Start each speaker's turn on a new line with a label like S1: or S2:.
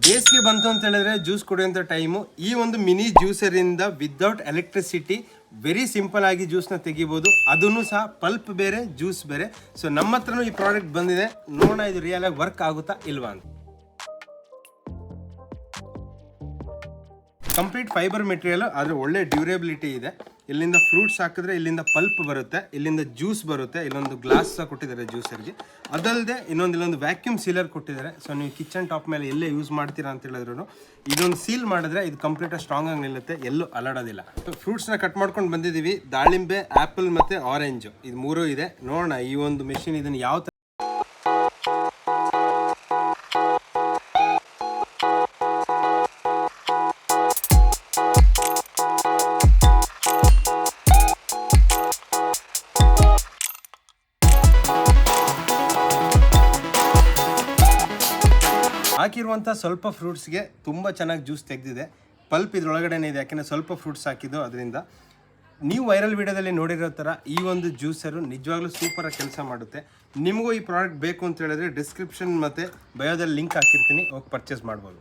S1: ಬೇಸಿಗೆ ಬಂತು ಅಂತ ಹೇಳಿದ್ರೆ ಜ್ಯೂಸ್ ಕುಡಿಯುವಂಥ ಟೈಮು ಈ ಒಂದು ಮಿನಿ ಜ್ಯೂಸರಿಂದ ವಿದೌಟ್ ಎಲೆಕ್ಟ್ರಿಸಿಟಿ ವೆರಿ ಸಿಂಪಲ್ ಆಗಿ ಜ್ಯೂಸ್ನ ತೆಗಿಬೋದು. ಅದನ್ನು ಸಹ ಪಲ್ಪ್ ಬೇರೆ ಜ್ಯೂಸ್ ಬೇರೆ. ಸೊ ನಮ್ಮ ಹತ್ರನೂ ಈ ಪ್ರಾಡಕ್ಟ್ ಬಂದಿದೆ, ನೋಡೋಣ ಇದು ರಿಯಲ್ ಆಗಿ ವರ್ಕ್ ಆಗುತ್ತಾ ಇಲ್ವಾ ಅಂತ. ಕಂಪ್ಲೀಟ್ ಫೈಬರ್ ಮೆಟೀರಿಯಲ್, ಆದರೆ ಒಳ್ಳೆ ಡ್ಯೂರೇಬಿಲಿಟಿ ಇದೆ. ಇಲ್ಲಿಂದ ಫ್ರೂಟ್ಸ್ ಹಾಕಿದ್ರೆ ಇಲ್ಲಿಂದ ಪಲ್ಪ್ ಬರುತ್ತೆ, ಇಲ್ಲಿಂದ ಜ್ಯೂಸ್ ಬರುತ್ತೆ. ಇಲ್ಲೊಂದು ಗ್ಲಾಸ್ ಸಹ ಕೊಟ್ಟಿದ್ದಾರೆ ಜ್ಯೂಸರ್ಗೆ. ಅದಲ್ಲದೆ ಇಲ್ಲೊಂದು ವ್ಯಾಕ್ಯೂಮ್ ಸೀಲರ್ ಕೊಟ್ಟಿದ್ದಾರೆ. ಸೊ ನೀವು ಕಿಚನ್ ಟಾಪ್ ಮೇಲೆ ಎಲ್ಲೇ ಯೂಸ್ ಮಾಡ್ತೀರಾ ಅಂತ ಹೇಳಿದ್ರು ಇದೊಂದು ಸೀಲ್ ಮಾಡಿದ್ರೆ ಇದು ಕಂಪ್ಲೀಟಾಗಿ ಸ್ಟ್ರಾಂಗ್ ಆಗಿ ನಿಲ್ಲುತ್ತೆ, ಎಲ್ಲೂ ಅಲಾಡೋದಿಲ್ಲ. ಫ್ರೂಟ್ಸ್ನ ಕಟ್ ಮಾಡ್ಕೊಂಡು ಬಂದಿದ್ದೀವಿ. ದಾಳಿಂಬೆ, ಆ್ಯಪಲ್ ಮತ್ತು ಆರೆಂಜು ಇದು ಮೂರೂ ಇದೆ. ನೋಡೋಣ ಈ ಒಂದು ಮೆಷಿನ್ ಇದನ್ನು ಯಾವ ಥರ ಹಾಕಿರುವಂಥ ಸ್ವಲ್ಪ ಫ್ರೂಟ್ಸ್ಗೆ ತುಂಬ ಚೆನ್ನಾಗಿ ಜ್ಯೂಸ್ ತೆಗೆದಿದೆ. ಪಲ್ಪ್ ಇದ್ರೊಳಗಡೆನೇ ಇದೆ, ಯಾಕೆಂದರೆ ಸ್ವಲ್ಪ ಫ್ರೂಟ್ಸ್ ಹಾಕಿದ್ದು ಅದರಿಂದ. ನೀವು ವೈರಲ್ ವಿಡಿಯೋದಲ್ಲಿ ನೋಡಿರೋ ಥರ ಈ ಒಂದು ಜ್ಯೂಸರು ನಿಜವಾಗ್ಲೂ ಸೂಪರಾಗಿ ಕೆಲಸ ಮಾಡುತ್ತೆ. ನಿಮಗೂ ಈ ಪ್ರಾಡಕ್ಟ್ ಬೇಕು ಅಂತ ಹೇಳಿದ್ರೆ ಡಿಸ್ಕ್ರಿಪ್ಷನ್ ಮತ್ತು ಬಯೋದಲ್ಲಿ ಲಿಂಕ್ ಹಾಕಿರ್ತೀನಿ, ಹೋಗಿ ಪರ್ಚೇಸ್ ಮಾಡ್ಬೋದು.